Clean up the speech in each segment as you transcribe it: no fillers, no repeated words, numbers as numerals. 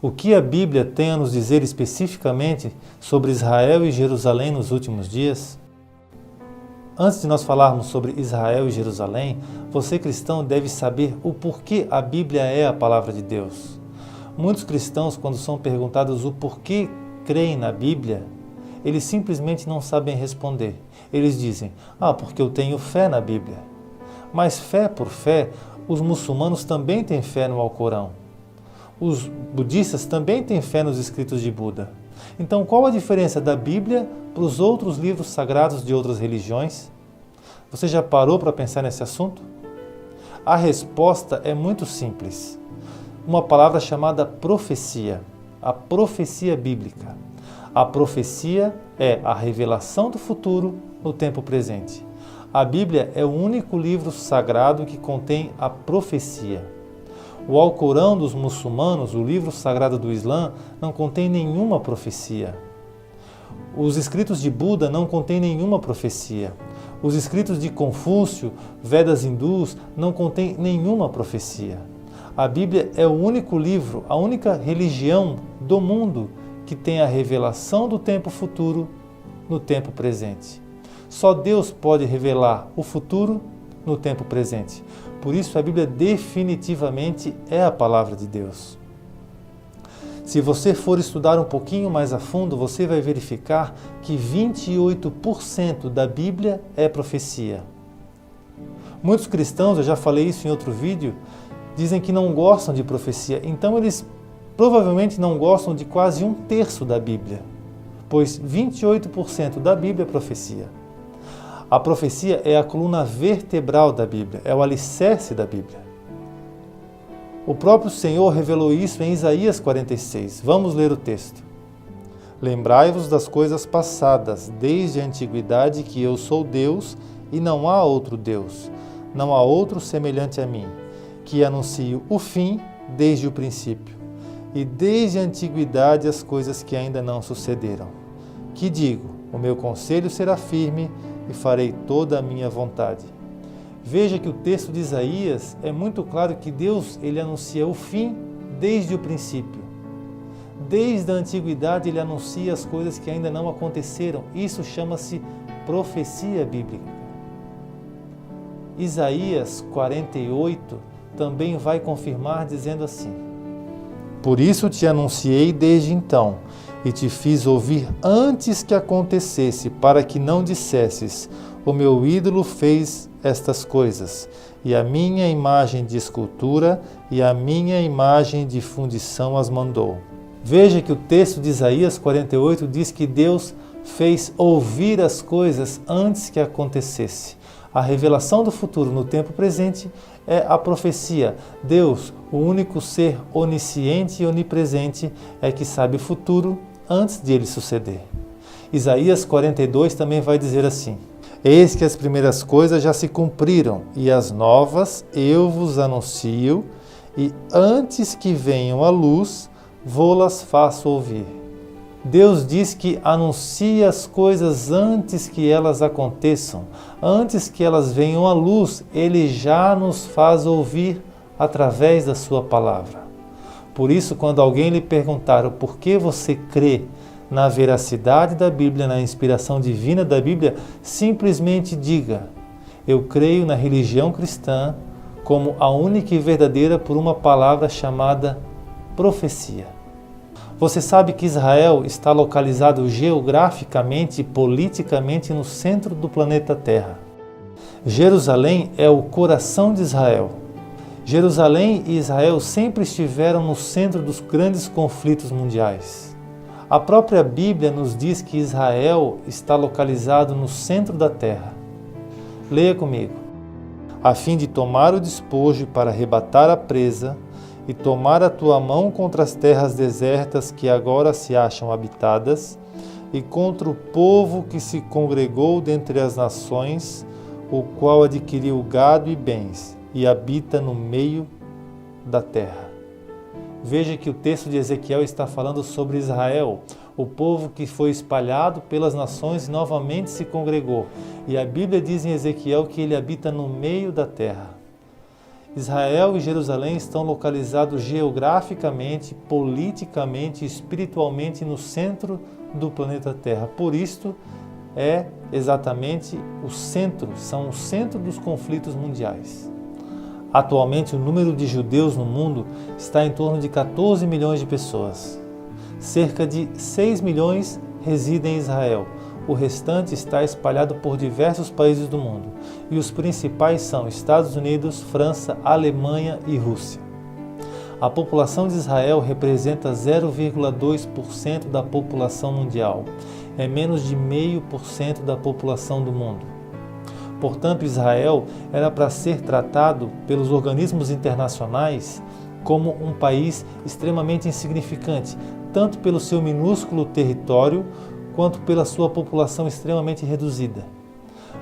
O que a Bíblia tem a nos dizer especificamente sobre Israel e Jerusalém nos últimos dias? Antes de nós falarmos sobre Israel e Jerusalém, você cristão deve saber o porquê a Bíblia é a palavra de Deus. Muitos cristãos, quando são perguntados o porquê creem na Bíblia, eles simplesmente não sabem responder. Eles dizem, porque eu tenho fé na Bíblia. Mas fé por fé, os muçulmanos também têm fé no Alcorão. Os budistas também têm fé nos escritos de Buda. Então, qual a diferença da Bíblia para os outros livros sagrados de outras religiões? Você já parou para pensar nesse assunto? A resposta é muito simples. Uma palavra chamada profecia, a profecia bíblica. A profecia é a revelação do futuro no tempo presente. A Bíblia é o único livro sagrado que contém a profecia. O Alcorão dos muçulmanos, o livro sagrado do Islã, não contém nenhuma profecia. Os escritos de Buda não contêm nenhuma profecia. Os escritos de Confúcio, Vedas hindus, não contêm nenhuma profecia. A Bíblia é o único livro, a única religião do mundo que tem a revelação do tempo futuro no tempo presente. Só Deus pode revelar o futuro no tempo presente. Por isso, a Bíblia definitivamente é a palavra de Deus. Se você for estudar um pouquinho mais a fundo, você vai verificar que 28% da Bíblia é profecia. Muitos cristãos, eu já falei isso em outro vídeo, dizem que não gostam de profecia. Então, eles provavelmente não gostam de quase 1/3 da Bíblia, pois 28% da Bíblia é profecia. A profecia é a coluna vertebral da Bíblia, é o alicerce da Bíblia. O próprio Senhor revelou isso em Isaías 46. Vamos ler o texto. Lembrai-vos das coisas passadas, desde a antiguidade, que eu sou Deus e não há outro Deus, não há outro semelhante a mim, que anuncio o fim desde o princípio, e desde a antiguidade as coisas que ainda não sucederam. Que digo, o meu conselho será firme e farei toda a minha vontade. Veja que o texto de Isaías é muito claro que Deus ele anuncia o fim desde o princípio. Desde a antiguidade ele anuncia as coisas que ainda não aconteceram. Isso chama-se profecia bíblica. Isaías 48 também vai confirmar dizendo assim: Por isso te anunciei desde então, e te fiz ouvir antes que acontecesse, para que não dissesses, o meu ídolo fez estas coisas, e a minha imagem de escultura e a minha imagem de fundição as mandou. Veja que o texto de Isaías 48 diz que Deus fez ouvir as coisas antes que acontecesse. A revelação do futuro no tempo presente é a profecia. Deus, o único ser onisciente e onipresente, é que sabe o futuro antes de ele suceder. Isaías 42 também vai dizer assim: Eis que as primeiras coisas já se cumpriram, e as novas eu vos anuncio, e antes que venham à luz, vô-las faço ouvir. Deus diz que anuncia as coisas antes que elas aconteçam, antes que elas venham à luz, Ele já nos faz ouvir através da sua palavra. Por isso, quando alguém lhe perguntar o porquê você crê na veracidade da Bíblia, na inspiração divina da Bíblia, simplesmente diga: eu creio na religião cristã como a única e verdadeira por uma palavra chamada profecia. Você sabe que Israel está localizado geograficamente e politicamente no centro do planeta Terra. Jerusalém é o coração de Israel. Jerusalém e Israel sempre estiveram no centro dos grandes conflitos mundiais. A própria Bíblia nos diz que Israel está localizado no centro da terra. Leia comigo. A fim de tomar o despojo para arrebatar a presa, e tomar a tua mão contra as terras desertas que agora se acham habitadas, e contra o povo que se congregou dentre as nações, o qual adquiriu gado e bens, e habita no meio da terra. Veja que o texto de Ezequiel está falando sobre Israel, o povo que foi espalhado pelas nações e novamente se congregou. E a Bíblia diz em Ezequiel que ele habita no meio da terra. Israel e Jerusalém estão localizados geograficamente, politicamente e espiritualmente no centro do planeta Terra. Por isto, é exatamente são o centro dos conflitos mundiais. Atualmente, o número de judeus no mundo está em torno de 14 milhões de pessoas. Cerca de 6 milhões residem em Israel. O restante está espalhado por diversos países do mundo, e os principais são Estados Unidos, França, Alemanha e Rússia. A população de Israel representa 0,2% da população mundial. É menos de 0,5% da população do mundo. Portanto, Israel era para ser tratado pelos organismos internacionais como um país extremamente insignificante, tanto pelo seu minúsculo território, quanto pela sua população extremamente reduzida.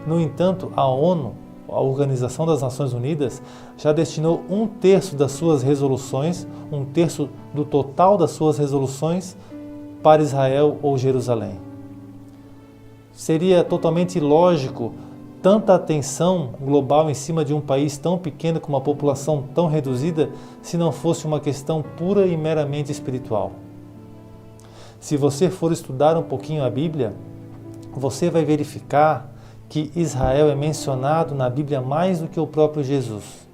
No entanto, a ONU, a Organização das Nações Unidas, já destinou 1/3 das suas resoluções, 1/3 do total das suas resoluções, para Israel ou Jerusalém. Seria totalmente ilógico tanta atenção global em cima de um país tão pequeno com uma população tão reduzida se não fosse uma questão pura e meramente espiritual. Se você for estudar um pouquinho a Bíblia, você vai verificar que Israel é mencionado na Bíblia mais do que o próprio Jesus.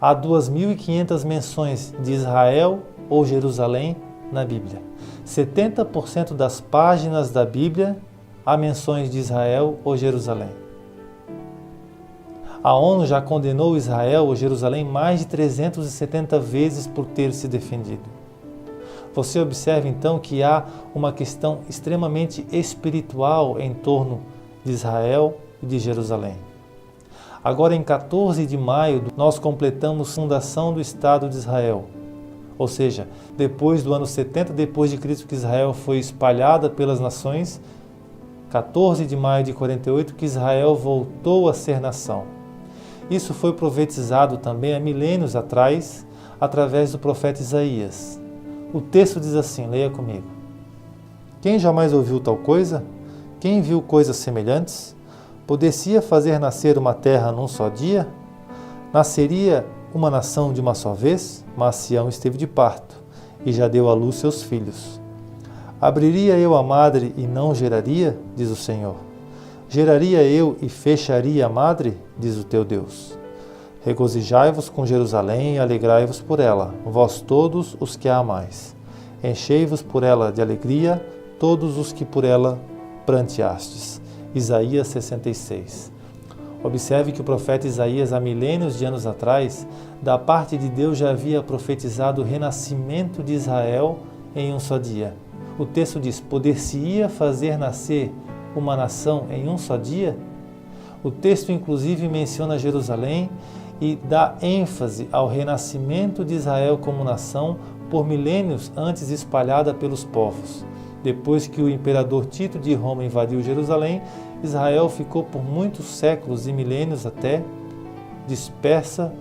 Há 2.500 menções de Israel ou Jerusalém na Bíblia. 70% das páginas da Bíblia há menções de Israel ou Jerusalém. A ONU já condenou Israel ou Jerusalém mais de 370 vezes por ter se defendido. Você observa então que há uma questão extremamente espiritual em torno de Israel e de Jerusalém. Agora, em 14 de maio, nós completamos a fundação do Estado de Israel. Ou seja, depois do ano 70 depois de Cristo, que Israel foi espalhada pelas nações, 14 de maio de 48, que Israel voltou a ser nação. Isso foi profetizado também há milênios atrás, através do profeta Isaías. O texto diz assim, leia comigo. Quem jamais ouviu tal coisa? Quem viu coisas semelhantes? Poder-se-ia fazer nascer uma terra num só dia? Nasceria uma nação de uma só vez? Mas Sião esteve de parto, e já deu à luz seus filhos. Abriria eu a madre e não geraria? Diz o Senhor. Geraria eu e fecharia a madre? Diz o teu Deus. Regozijai-vos com Jerusalém e alegrai-vos por ela, vós todos os que a amais. Enchei-vos por ela de alegria, todos os que por ela pranteastes. Isaías 66. Observe que o profeta Isaías, há milênios de anos atrás, da parte de Deus já havia profetizado o renascimento de Israel em um só dia. O texto diz, poder-se-ia fazer nascer uma nação em um só dia? O texto inclusive menciona Jerusalém e dá ênfase ao renascimento de Israel como nação por milênios antes espalhada pelos povos. Depois que o imperador Tito de Roma invadiu Jerusalém, Israel ficou por muitos séculos e milênios até dispersa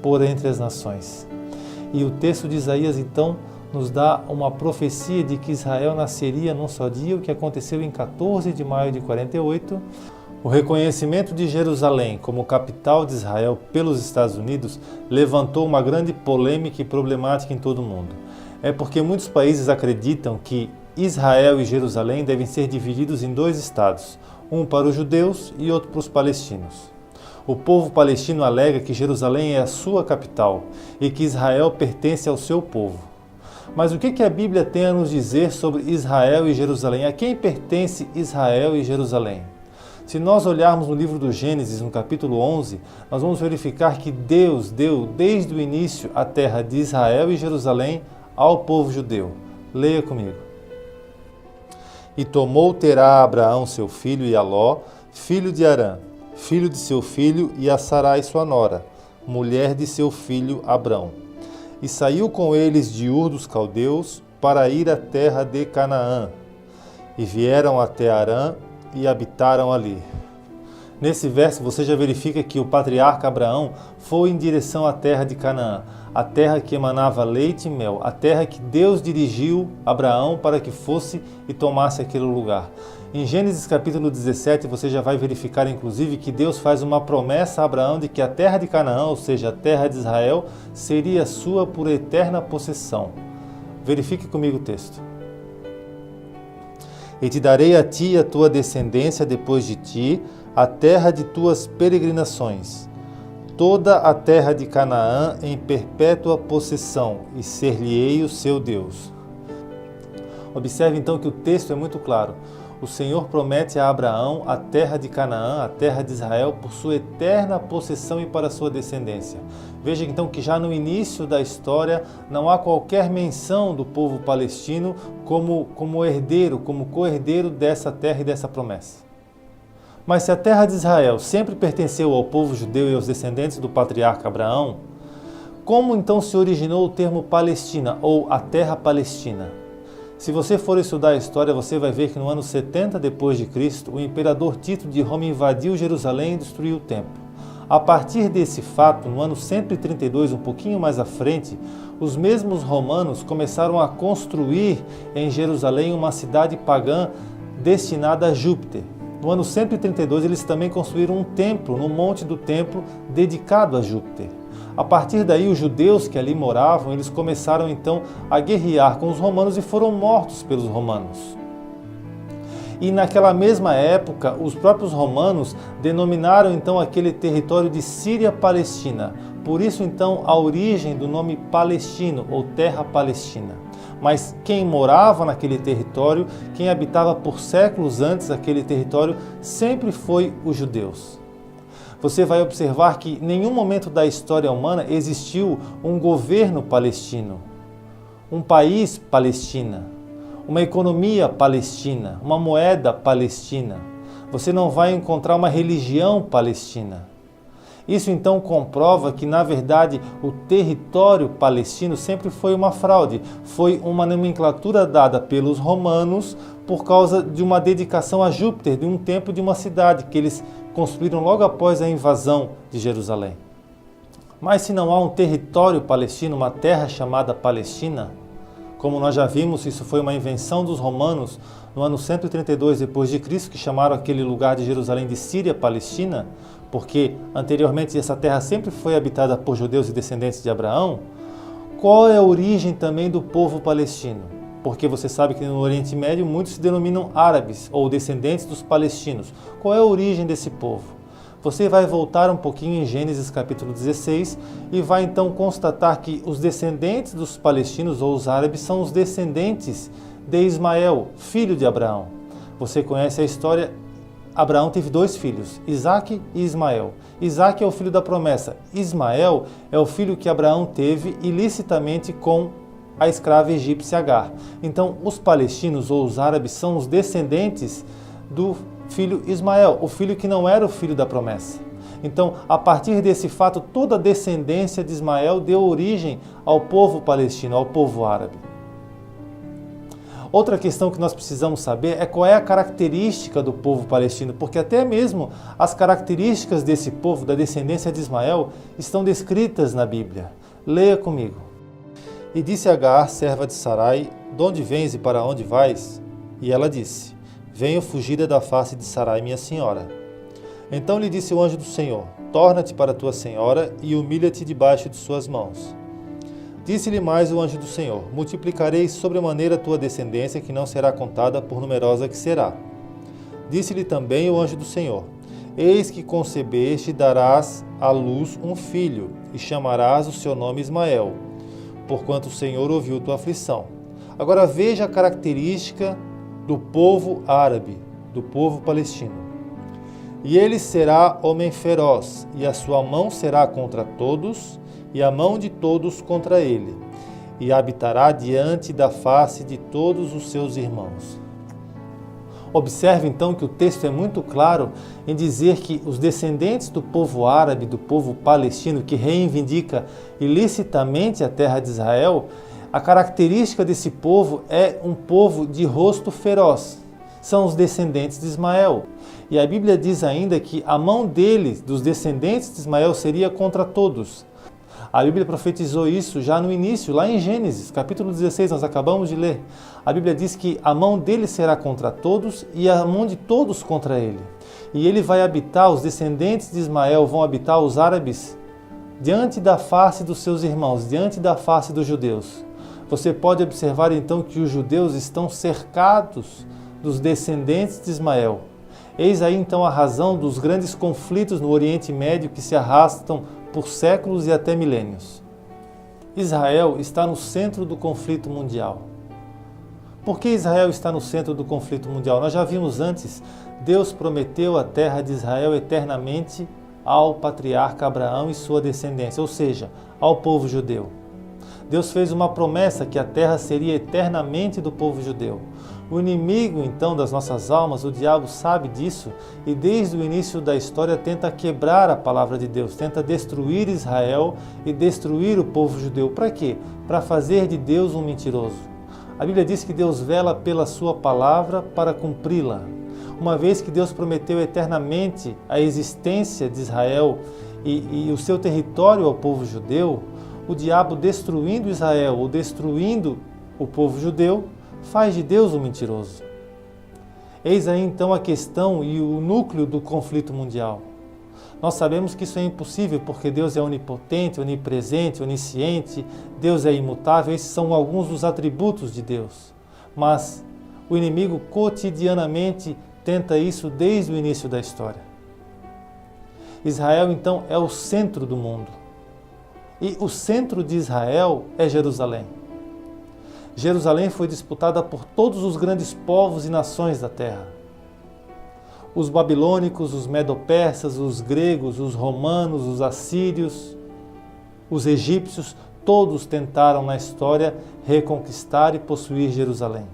por entre as nações. E o texto de Isaías então nos dá uma profecia de que Israel nasceria num só dia, o que aconteceu em 14 de maio de 48. O reconhecimento de Jerusalém como capital de Israel pelos Estados Unidos levantou uma grande polêmica e problemática em todo o mundo. É porque muitos países acreditam que Israel e Jerusalém devem ser divididos em dois estados, um para os judeus e outro para os palestinos. O povo palestino alega que Jerusalém é a sua capital e que Israel pertence ao seu povo. Mas o que a Bíblia tem a nos dizer sobre Israel e Jerusalém? A quem pertence Israel e Jerusalém? Se nós olharmos no livro do Gênesis, no capítulo 11, nós vamos verificar que Deus deu desde o início a terra de Israel e Jerusalém ao povo judeu. Leia comigo. E tomou Terá Abraão seu filho e Aló, filho de Arã, filho de seu filho, e a Sarai sua nora, mulher de seu filho Abrão. E saiu com eles de Ur dos Caldeus para ir à terra de Canaã. E vieram até Arã e habitaram ali. Nesse verso você já verifica que o patriarca Abraão foi em direção à terra de Canaã, a terra que emanava leite e mel, a terra que Deus dirigiu Abraão para que fosse e tomasse aquele lugar. Em Gênesis capítulo 17 você já vai verificar inclusive que Deus faz uma promessa a Abraão de que a terra de Canaã, ou seja, a terra de Israel, seria sua por eterna possessão. Verifique comigo o texto. E te darei a ti e a tua descendência depois de ti, a terra de tuas peregrinações, toda a terra de Canaã em perpétua possessão, e ser-lhe-ei o seu Deus. Observe então que o texto é muito claro. O Senhor promete a Abraão a terra de Canaã, a terra de Israel, por sua eterna possessão e para sua descendência. Veja então que já no início da história não há qualquer menção do povo palestino como herdeiro, como co-herdeiro dessa terra e dessa promessa. Mas se a terra de Israel sempre pertenceu ao povo judeu e aos descendentes do patriarca Abraão, como então se originou o termo Palestina ou a terra palestina? Se você for estudar a história, você vai ver que no ano 70 depois de Cristo, o imperador Tito de Roma invadiu Jerusalém e destruiu o templo. A partir desse fato, no ano 132, um pouquinho mais à frente, os mesmos romanos começaram a construir em Jerusalém uma cidade pagã destinada a Júpiter. No ano 132, eles também construíram um templo no Monte do Templo dedicado a Júpiter. A partir daí, os judeus que ali moravam, eles começaram então a guerrear com os romanos e foram mortos pelos romanos. E naquela mesma época, os próprios romanos denominaram então aquele território de Síria-Palestina. Por isso então a origem do nome palestino ou terra palestina. Mas quem morava naquele território, quem habitava por séculos antes aquele território, sempre foi os judeus. Você vai observar que em nenhum momento da história humana existiu um governo palestino, um país palestina, uma economia palestina, uma moeda palestina. Você não vai encontrar uma religião palestina. Isso então comprova que, na verdade, o território palestino sempre foi uma fraude, foi uma nomenclatura dada pelos romanos por causa de uma dedicação a Júpiter, de um templo de uma cidade que eles construíram logo após a invasão de Jerusalém. Mas se não há um território palestino, uma terra chamada Palestina, como nós já vimos, isso foi uma invenção dos romanos no ano 132 depois de Cristo, que chamaram aquele lugar de Jerusalém de Síria-Palestina, porque anteriormente essa terra sempre foi habitada por judeus e descendentes de Abraão. Qual é a origem também do povo palestino? Porque você sabe que no Oriente Médio muitos se denominam árabes ou descendentes dos palestinos. Qual é a origem desse povo? Você vai voltar um pouquinho em Gênesis capítulo 16 e vai então constatar que os descendentes dos palestinos ou os árabes são os descendentes de Ismael, filho de Abraão. Você conhece a história? Abraão teve dois filhos, Isaque e Ismael. Isaque é o filho da promessa. Ismael é o filho que Abraão teve ilicitamente com a escrava egípcia Agar. Então, os palestinos ou os árabes são os descendentes do filho Ismael, o filho que não era o filho da promessa. Então, a partir desse fato, toda a descendência de Ismael deu origem ao povo palestino, ao povo árabe. Outra questão que nós precisamos saber é qual é a característica do povo palestino, porque até mesmo as características desse povo, da descendência de Ismael, estão descritas na Bíblia. Leia comigo. E disse Agar, serva de Sarai, de onde vens e para onde vais? E ela disse, venho fugida da face de Sarai, minha senhora. Então lhe disse o anjo do Senhor, torna-te para tua senhora e humilha-te debaixo de suas mãos. Disse-lhe mais o anjo do Senhor, multiplicarei sobremaneira a tua descendência, que não será contada por numerosa que será. Disse-lhe também o anjo do Senhor, eis que concebeste e darás à luz um filho, e chamarás o seu nome Ismael, porquanto o Senhor ouviu tua aflição. Agora veja a característica do povo árabe, do povo palestino. E ele será homem feroz, e a sua mão será contra todos, e a mão de todos contra ele, e habitará diante da face de todos os seus irmãos. Observe então que o texto é muito claro em dizer que os descendentes do povo árabe, do povo palestino, que reivindica ilicitamente a terra de Israel, a característica desse povo é um povo de rosto feroz. são os descendentes de Ismael. E a Bíblia diz ainda que a mão deles, dos descendentes de Ismael, seria contra todos. A Bíblia profetizou isso já no início, lá em Gênesis, capítulo 16, nós acabamos de ler. A Bíblia diz que a mão dele será contra todos e a mão de todos contra ele. E ele vai habitar, os descendentes de Ismael vão habitar os árabes diante da face dos seus irmãos, diante da face dos judeus. Você pode observar então que os judeus estão cercados dos descendentes de Ismael. Eis aí então a razão dos grandes conflitos no Oriente Médio que se arrastam por séculos e até milênios. Israel está no centro do conflito mundial. Por que Israel está no centro do conflito mundial? Nós já vimos antes, Deus prometeu a terra de Israel eternamente ao patriarca Abraão e sua descendência, ou seja, ao povo judeu. Deus fez uma promessa que a terra seria eternamente do povo judeu. O inimigo, então, das nossas almas, o diabo, sabe disso e desde o início da história tenta quebrar a palavra de Deus, tenta destruir Israel e destruir o povo judeu. Para quê? Para fazer de Deus um mentiroso. A Bíblia diz que Deus vela pela sua palavra para cumpri-la. Uma vez que Deus prometeu eternamente a existência de Israel e o seu território ao povo judeu, o diabo destruindo Israel ou destruindo o povo judeu, faz de Deus um mentiroso. Eis aí então a questão e o núcleo do conflito mundial. Nós sabemos que isso é impossível porque Deus é onipotente, onipresente, onisciente, Deus é imutável, esses são alguns dos atributos de Deus. Mas o inimigo cotidianamente tenta isso desde o início da história. Israel então é o centro do mundo. E o centro de Israel é Jerusalém. Jerusalém foi disputada por todos os grandes povos e nações da terra. Os babilônicos, os medo-persas, os gregos, os romanos, os assírios, os egípcios, todos tentaram na história reconquistar e possuir Jerusalém.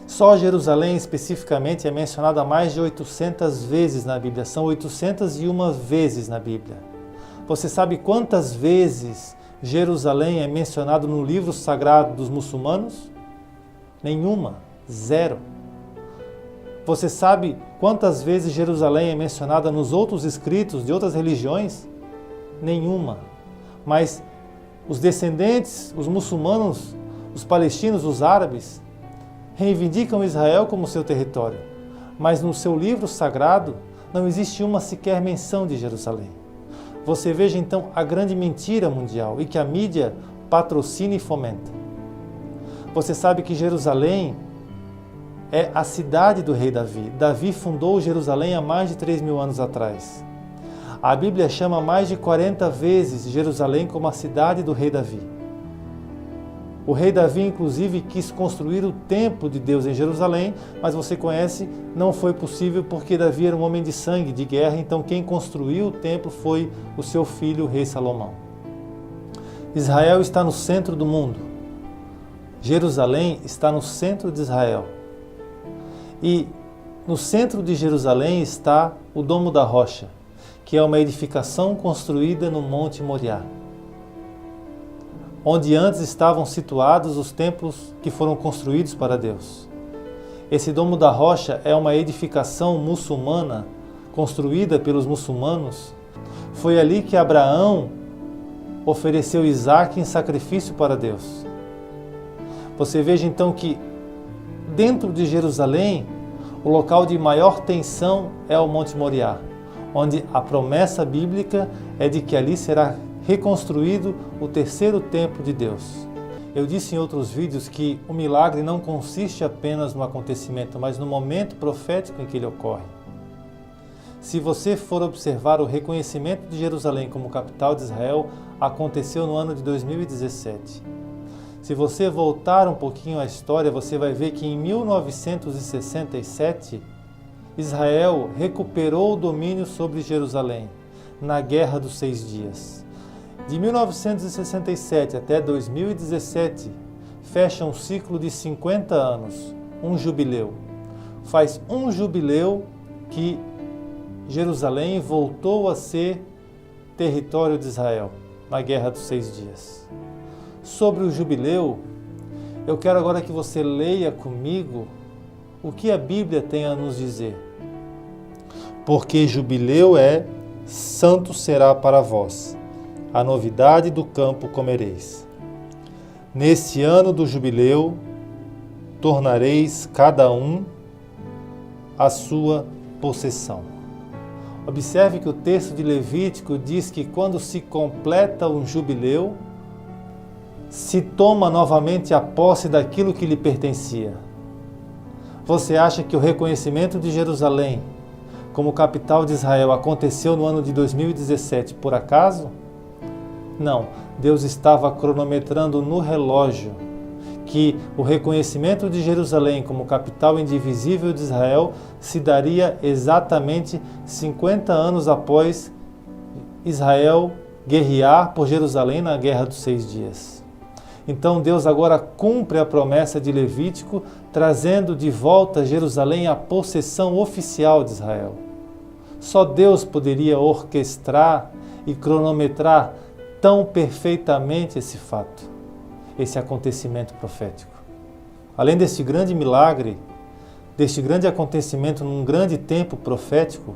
Só Jerusalém especificamente é mencionada mais de 800 vezes na Bíblia, são 801 vezes na Bíblia. Você sabe quantas vezes Jerusalém é mencionado no livro sagrado dos muçulmanos? Nenhuma, zero. Você sabe quantas vezes Jerusalém é mencionada nos outros escritos de outras religiões? Nenhuma. Mas os descendentes, os muçulmanos, os palestinos, os árabes, reivindicam Israel como seu território. Mas no seu livro sagrado não existe uma sequer menção de Jerusalém. Você veja então a grande mentira mundial e que a mídia patrocina e fomenta. Você sabe que Jerusalém é a cidade do rei Davi. Davi fundou Jerusalém há mais de 3.000 anos atrás. A Bíblia chama mais de 40 vezes Jerusalém como a cidade do rei Davi. O rei Davi, inclusive, quis construir o templo de Deus em Jerusalém, mas você conhece, não foi possível porque Davi era um homem de sangue, de guerra, então quem construiu o templo foi o seu filho, o rei Salomão. Israel está no centro do mundo. Jerusalém está no centro de Israel. E no centro de Jerusalém está o Domo da Rocha, que é uma edificação construída no Monte Moriá, onde antes estavam situados os templos que foram construídos para Deus. Esse Domo da Rocha é uma edificação muçulmana, construída pelos muçulmanos. Foi ali que Abraão ofereceu Isaque em sacrifício para Deus. Você veja então que dentro de Jerusalém, o local de maior tensão é o Monte Moriá, onde a promessa bíblica é de que ali será reconstruído o terceiro templo de Deus. Eu disse em outros vídeos que o milagre não consiste apenas no acontecimento, mas no momento profético em que ele ocorre. Se você for observar, o reconhecimento de Jerusalém como capital de Israel aconteceu no ano de 2017. Se você voltar um pouquinho à história, você vai ver que em 1967, Israel recuperou o domínio sobre Jerusalém na Guerra dos 6 Dias. De 1967 até 2017, fecha um ciclo de 50 anos, um jubileu. Faz um jubileu que Jerusalém voltou a ser território de Israel na Guerra dos 6 Dias. Sobre o jubileu, eu quero agora que você leia comigo o que a Bíblia tem a nos dizer. Porque jubileu é, santo será para vós, a novidade do campo comereis. Neste ano do jubileu, tornareis cada um a sua possessão. Observe que o texto de Levítico diz que quando se completa um jubileu, se toma novamente a posse daquilo que lhe pertencia. Você acha que o reconhecimento de Jerusalém como capital de Israel aconteceu no ano de 2017 por acaso? Não, Deus estava cronometrando no relógio que o reconhecimento de Jerusalém como capital indivisível de Israel se daria exatamente 50 anos após Israel guerrear por Jerusalém na Guerra dos 6 Dias. Então Deus agora cumpre a promessa de Levítico, trazendo de volta Jerusalém à possessão oficial de Israel. Só Deus poderia orquestrar e cronometrar tão perfeitamente esse fato, esse acontecimento profético. Além deste grande milagre, deste grande acontecimento num grande tempo profético,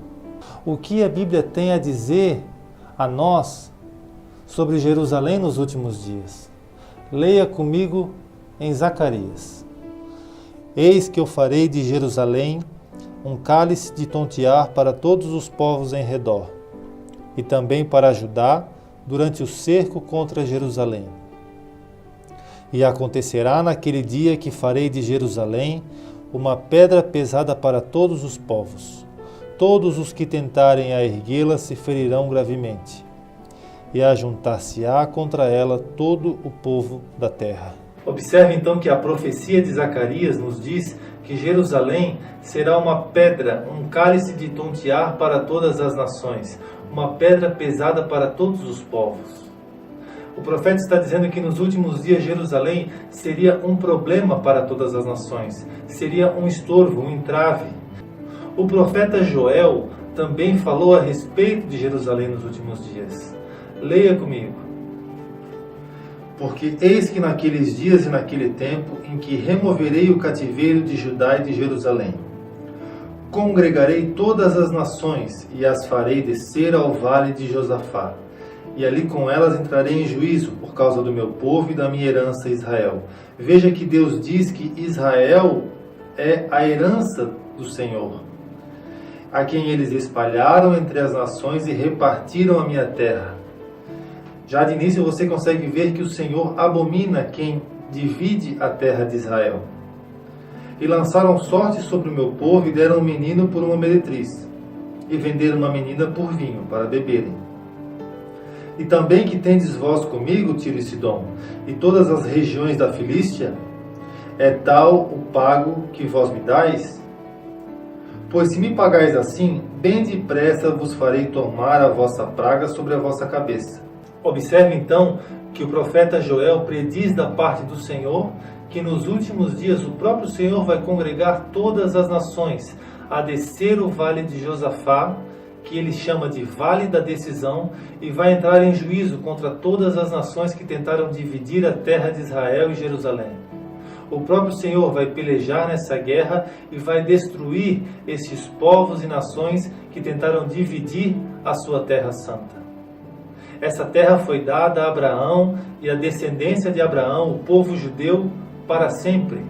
o que a Bíblia tem a dizer a nós sobre Jerusalém nos últimos dias? Leia comigo em Zacarias. Eis que eu farei de Jerusalém um cálice de tontear para todos os povos em redor, e também para Judá durante o cerco contra Jerusalém. E acontecerá naquele dia que farei de Jerusalém uma pedra pesada para todos os povos. Todos os que tentarem a erguê-la se ferirão gravemente, e ajuntar-se-á contra ela todo o povo da terra. Observe então que a profecia de Zacarias nos diz que Jerusalém será uma pedra, um cálice de tontear para todas as nações, uma pedra pesada para todos os povos. O profeta está dizendo que nos últimos dias Jerusalém seria um problema para todas as nações, seria um estorvo, um entrave. O profeta Joel também falou a respeito de Jerusalém nos últimos dias. Leia comigo. Porque eis que naqueles dias e naquele tempo em que removerei o cativeiro de Judá e de Jerusalém, congregarei todas as nações e as farei descer ao vale de Josafá, e ali com elas entrarei em juízo por causa do meu povo e da minha herança Israel. Veja que Deus diz que Israel é a herança do Senhor, a quem eles espalharam entre as nações e repartiram a minha terra. Já de início você consegue ver que o Senhor abomina quem divide a terra de Israel. E lançaram sorte sobre o meu povo e deram um menino por uma meretriz, e venderam uma menina por vinho para beberem. E também que tendes vós comigo, Tiro e Sidom, e todas as regiões da Filístia, é tal o pago que vós me dais? Pois se me pagais assim, bem depressa vos farei tomar a vossa praga sobre a vossa cabeça. Observe então que o profeta Joel prediz da parte do Senhor que nos últimos dias o próprio Senhor vai congregar todas as nações a descer o vale de Josafá, que ele chama de Vale da Decisão, e vai entrar em juízo contra todas as nações que tentaram dividir a terra de Israel e Jerusalém. O próprio Senhor vai pelejar nessa guerra e vai destruir esses povos e nações que tentaram dividir a sua terra santa. Essa terra foi dada a Abraão e a descendência de Abraão, o povo judeu, para sempre.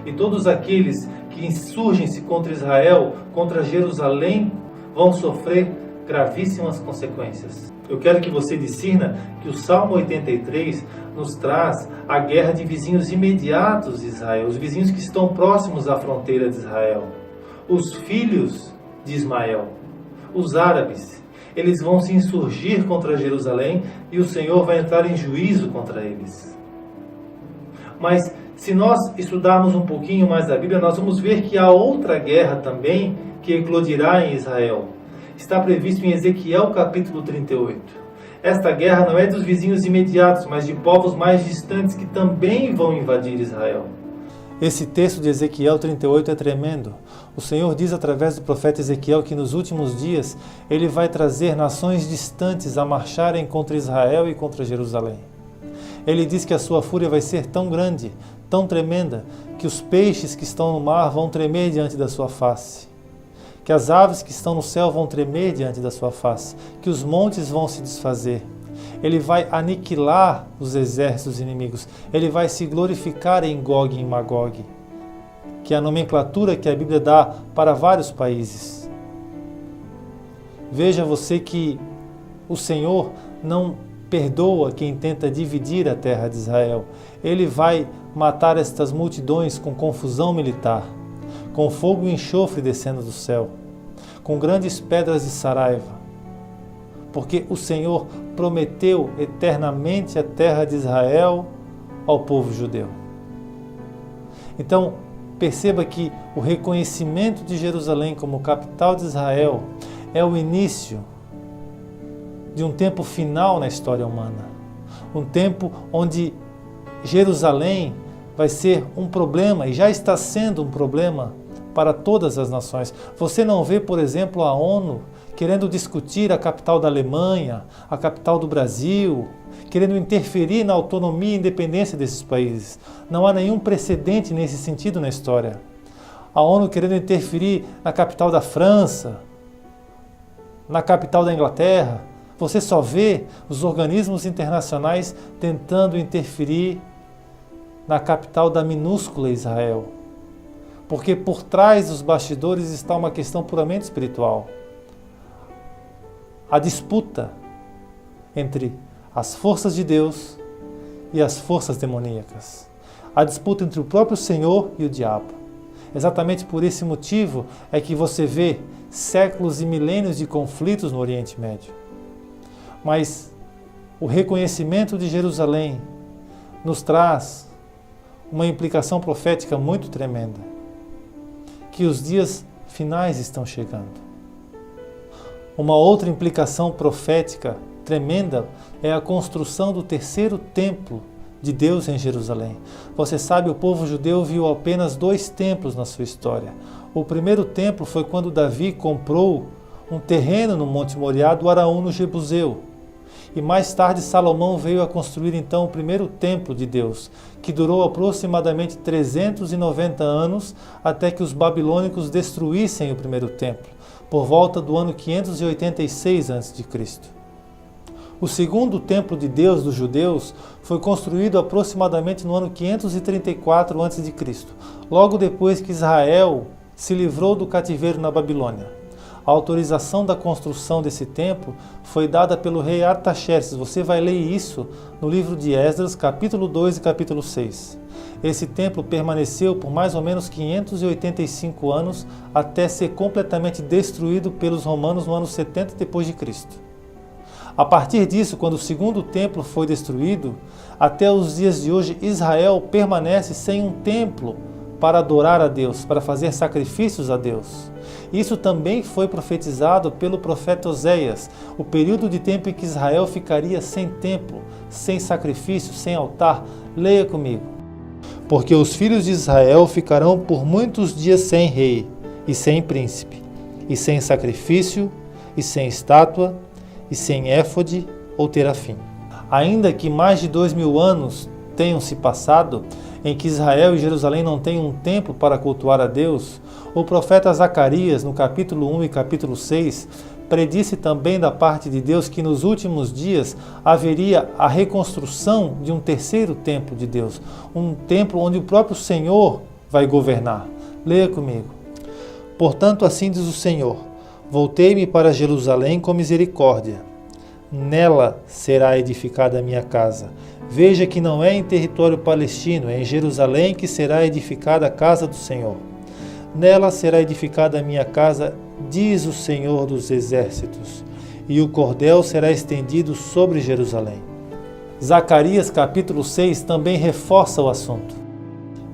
E todos aqueles que insurgem-se contra Israel, contra Jerusalém, vão sofrer gravíssimas consequências. Eu quero que você discirna que o Salmo 83 nos traz a guerra de vizinhos imediatos de Israel, os vizinhos que estão próximos à fronteira de Israel, os filhos de Ismael, os árabes. Eles vão se insurgir contra Jerusalém e o Senhor vai entrar em juízo contra eles. Mas se nós estudarmos um pouquinho mais a Bíblia, nós vamos ver que há outra guerra também que eclodirá em Israel. Está previsto em Ezequiel capítulo 38. Esta guerra não é dos vizinhos imediatos, mas de povos mais distantes que também vão invadir Israel. Esse texto de Ezequiel 38 é tremendo. O Senhor diz através do profeta Ezequiel que nos últimos dias ele vai trazer nações distantes a marcharem contra Israel e contra Jerusalém. Ele diz que a sua fúria vai ser tão grande, tão tremenda, que os peixes que estão no mar vão tremer diante da sua face, que as aves que estão no céu vão tremer diante da sua face, que os montes vão se desfazer. Ele vai aniquilar os exércitos inimigos, ele vai se glorificar em Gog e em Magog, que é a nomenclatura que a Bíblia dá para vários países. Veja você que o Senhor não perdoa quem tenta dividir a terra de Israel. Ele vai matar estas multidões com confusão militar, com fogo e enxofre descendo do céu, com grandes pedras de saraiva, porque o Senhor prometeu eternamente a terra de Israel ao povo judeu. Então, perceba que o reconhecimento de Jerusalém como capital de Israel é o início de um tempo final na história humana. Um tempo onde Jerusalém vai ser um problema, e já está sendo um problema para todas as nações. Você não vê, por exemplo, a ONU querendo discutir a capital da Alemanha, a capital do Brasil, querendo interferir na autonomia e independência desses países. Não há nenhum precedente nesse sentido na história. A ONU querendo interferir na capital da França, na capital da Inglaterra. Você só vê os organismos internacionais tentando interferir na capital da minúscula Israel. Porque por trás dos bastidores está uma questão puramente espiritual. A disputa entre as forças de Deus e as forças demoníacas. A disputa entre o próprio Senhor e o diabo. Exatamente por esse motivo é que você vê séculos e milênios de conflitos no Oriente Médio. Mas o reconhecimento de Jerusalém nos traz uma implicação profética muito tremenda, que os dias finais estão chegando. Uma outra implicação profética tremenda é a construção do terceiro templo de Deus em Jerusalém. Você sabe, o povo judeu viu apenas 2 templos na sua história. O primeiro templo foi quando Davi comprou um terreno no Monte Moriá do Araúno Jebuseu. E mais tarde Salomão veio a construir então o primeiro templo de Deus, que durou aproximadamente 390 anos até que os babilônicos destruíssem o primeiro templo, por volta do ano 586 a.C. O segundo templo de Deus dos judeus foi construído aproximadamente no ano 534 a.C., logo depois que Israel se livrou do cativeiro na Babilônia. A autorização da construção desse templo foi dada pelo rei Artaxerxes. Você vai ler isso no livro de Esdras, capítulo 2 e capítulo 6. Esse templo permaneceu por mais ou menos 585 anos até ser completamente destruído pelos romanos no ano 70 d.C. A partir disso, quando o segundo templo foi destruído, até os dias de hoje Israel permanece sem um templo para adorar a Deus, para fazer sacrifícios a Deus. Isso também foi profetizado pelo profeta Oséias, o período de tempo em que Israel ficaria sem templo, sem sacrifício, sem altar. Leia comigo. Porque os filhos de Israel ficarão por muitos dias sem rei, e sem príncipe, e sem sacrifício, e sem estátua, e sem éfode ou terafim. Ainda que mais de 2000 anos tenham se passado, em que Israel e Jerusalém não têm um templo para cultuar a Deus, o profeta Zacarias, no capítulo 1 e capítulo 6, predisse também da parte de Deus que nos últimos dias haveria a reconstrução de um terceiro templo de Deus, um templo onde o próprio Senhor vai governar. Leia comigo. Portanto, assim diz o Senhor: voltei-me para Jerusalém com misericórdia. Nela será edificada a minha casa. Veja que não é em território palestino, é em Jerusalém que será edificada a casa do Senhor. Nela será edificada a minha casa, diz o Senhor dos Exércitos, e o cordel será estendido sobre Jerusalém. Zacarias capítulo 6 também reforça o assunto.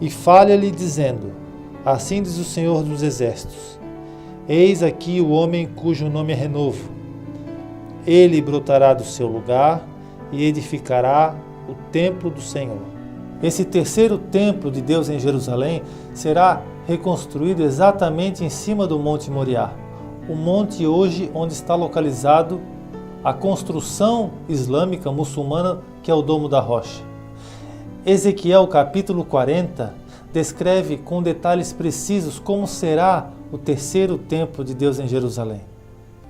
E fale-lhe dizendo: assim diz o Senhor dos Exércitos: eis aqui o homem cujo nome é Renovo. Ele brotará do seu lugar e edificará o templo do Senhor. Esse terceiro templo de Deus em Jerusalém será reconstruído exatamente em cima do Monte Moriá, o monte hoje onde está localizado a construção islâmica muçulmana, que é o Domo da Rocha. Ezequiel capítulo 40 descreve com detalhes precisos como será o terceiro templo de Deus em Jerusalém.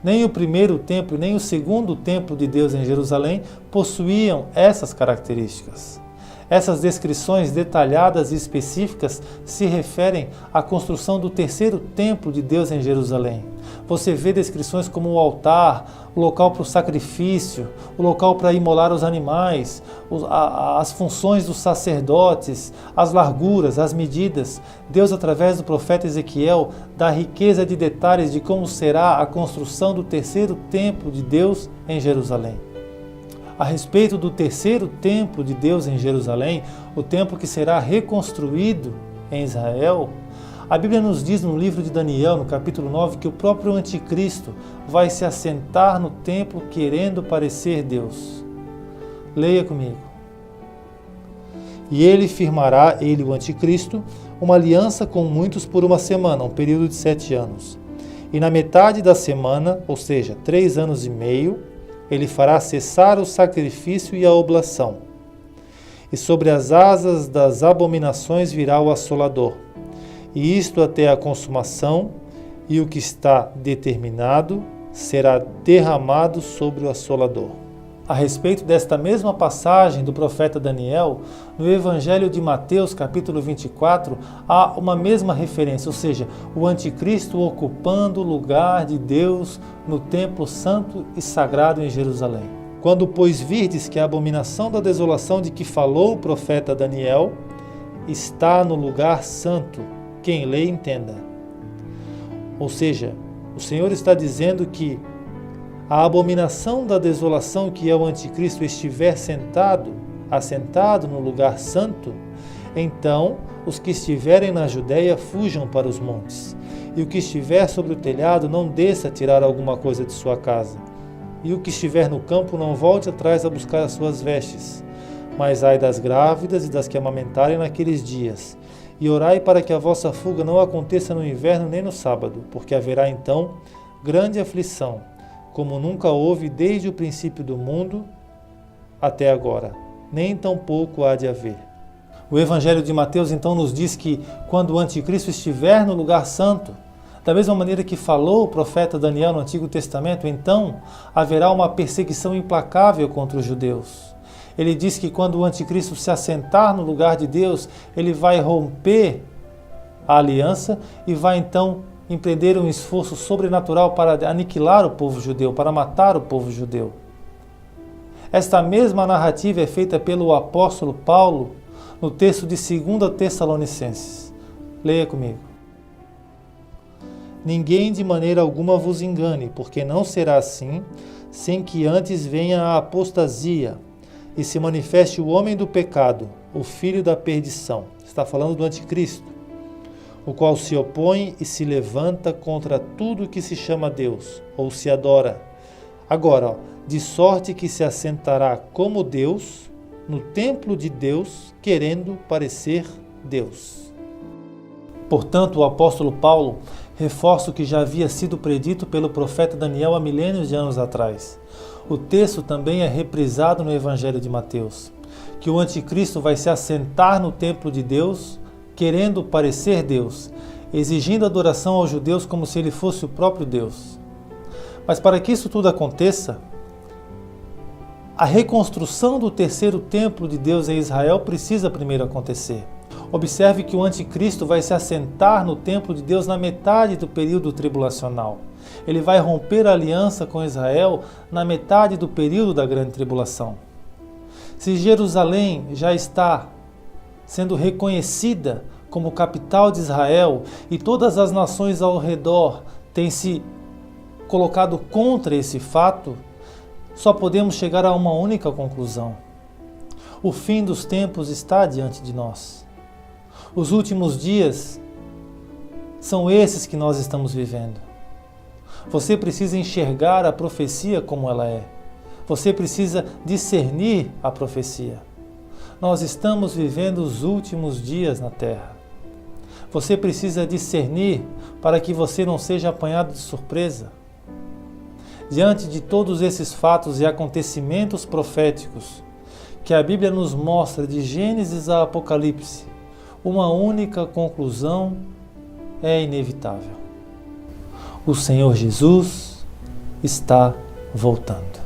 Nem o primeiro templo, nem o segundo templo de Deus em Jerusalém possuíam essas características. Essas descrições detalhadas e específicas se referem à construção do terceiro templo de Deus em Jerusalém. Você vê descrições como o altar, o local para o sacrifício, o local para imolar os animais, as funções dos sacerdotes, as larguras, as medidas. Deus, através do profeta Ezequiel, dá riqueza de detalhes de como será a construção do terceiro templo de Deus em Jerusalém. A respeito do terceiro templo de Deus em Jerusalém, o templo que será reconstruído em Israel, a Bíblia nos diz no livro de Daniel, no capítulo 9, que o próprio anticristo vai se assentar no templo querendo parecer Deus. Leia comigo. E ele firmará, ele o anticristo, uma aliança com muitos por uma semana, um período de 7 anos. E na metade da semana, ou seja, 3 anos e meio, ele fará cessar o sacrifício e a oblação. E sobre as asas das abominações virá o assolador. E isto até a consumação, e o que está determinado será derramado sobre o assolador. A respeito desta mesma passagem do profeta Daniel, no Evangelho de Mateus, capítulo 24, há uma mesma referência, ou seja, o anticristo ocupando o lugar de Deus no templo santo e sagrado em Jerusalém. Quando, pois, virdes que a abominação da desolação de que falou o profeta Daniel está no lugar santo, quem lê entenda. Ou seja, o Senhor está dizendo que a abominação da desolação que é o anticristo estiver assentado no lugar santo, então os que estiverem na Judéia fujam para os montes, e o que estiver sobre o telhado não desça a tirar alguma coisa de sua casa, e o que estiver no campo não volte atrás a buscar as suas vestes. Mas ai das grávidas e das que amamentarem naqueles dias, e orai para que a vossa fuga não aconteça no inverno nem no sábado, porque haverá então grande aflição, como nunca houve desde o princípio do mundo até agora, nem tampouco há de haver. O Evangelho de Mateus então nos diz que quando o anticristo estiver no lugar santo, da mesma maneira que falou o profeta Daniel no Antigo Testamento, então haverá uma perseguição implacável contra os judeus. Ele diz que quando o anticristo se assentar no lugar de Deus, ele vai romper a aliança e vai então empreender um esforço sobrenatural para aniquilar o povo judeu, para matar o povo judeu. Esta mesma narrativa é feita pelo apóstolo Paulo no texto de 2 Tessalonicenses. Leia comigo. Ninguém de maneira alguma vos engane, porque não será assim, sem que antes venha a apostasia e se manifeste o homem do pecado, o filho da perdição. Está falando do anticristo, o qual se opõe e se levanta contra tudo que se chama Deus, ou se adora. Agora, de sorte que se assentará como Deus, no templo de Deus, querendo parecer Deus. Portanto, o apóstolo Paulo reforça o que já havia sido predito pelo profeta Daniel há milênios de anos atrás. O texto também é reprisado no Evangelho de Mateus, que o anticristo vai se assentar no templo de Deus, querendo parecer Deus, exigindo adoração aos judeus como se ele fosse o próprio Deus. Mas para que isso tudo aconteça, a reconstrução do terceiro templo de Deus em Israel precisa primeiro acontecer. Observe que o anticristo vai se assentar no templo de Deus na metade do período tribulacional. Ele vai romper a aliança com Israel na metade do período da grande tribulação. Se Jerusalém já está sendo reconhecida como capital de Israel e todas as nações ao redor têm se colocado contra esse fato, só podemos chegar a uma única conclusão. O fim dos tempos está diante de nós. Os últimos dias são esses que nós estamos vivendo. Você precisa enxergar a profecia como ela é. Você precisa discernir a profecia. Nós estamos vivendo os últimos dias na Terra. Você precisa discernir para que você não seja apanhado de surpresa. Diante de todos esses fatos e acontecimentos proféticos que a Bíblia nos mostra de Gênesis a Apocalipse, uma única conclusão é inevitável: o Senhor Jesus está voltando.